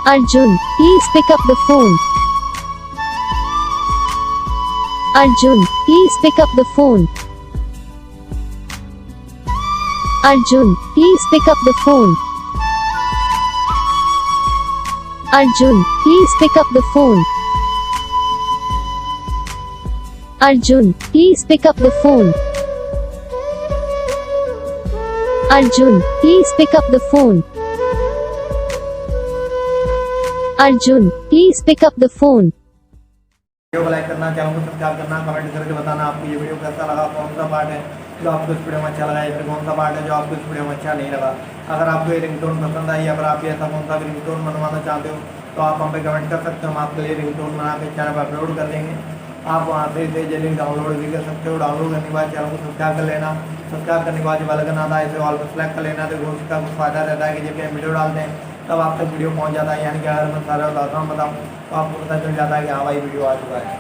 Arjun, please pick up the phone. Arjun, please pick up the phone. Arjun, please pick up the phone. Arjun, please pick up the phone. Arjun, please pick up the phone. Arjun, please pick up the phone. Arjun, please pick up the phone. Video को like करना, channel को subscribe करना, comment करके बताना आपको ये video कैसा लगा, कौन सा पार्ट है जो आपको इस वीडियो में अच्छा लगा या फिर कौन सा पार्ट है जो आपको इस वीडियो में अच्छा नहीं लगा। अगर आपको ये रिंगटोन पसंद आई या फिर आप ऐसा कौन सा रिंगटोन बनवाना चाहते हो तो आप हम पे कमेंट कर सकते हो। हम आपके लिए रिंगटोन बना के चैनल पर अपलोड कर देंगे। आप वहाँ से इसे लिंक डाउनलोड भी कर सकते हो। डाउनलोड करने के बाद चैनल को सब्सक्राइब कर लेना। सब्सक्राइब करने के बाद जब अलग आता है इसे ऑल पर सेलेक्ट कर लेना। तो उसका कुछ फ़ायदा रहता है कि जब हम वीडियो डालते हैं तब आप तक वीडियो पहुँच जाता है। यानी कि अगर मैं सारा बताता हूँ तो आपको पता चल जाता है कि हाँ भाई वीडियो आ चुका है।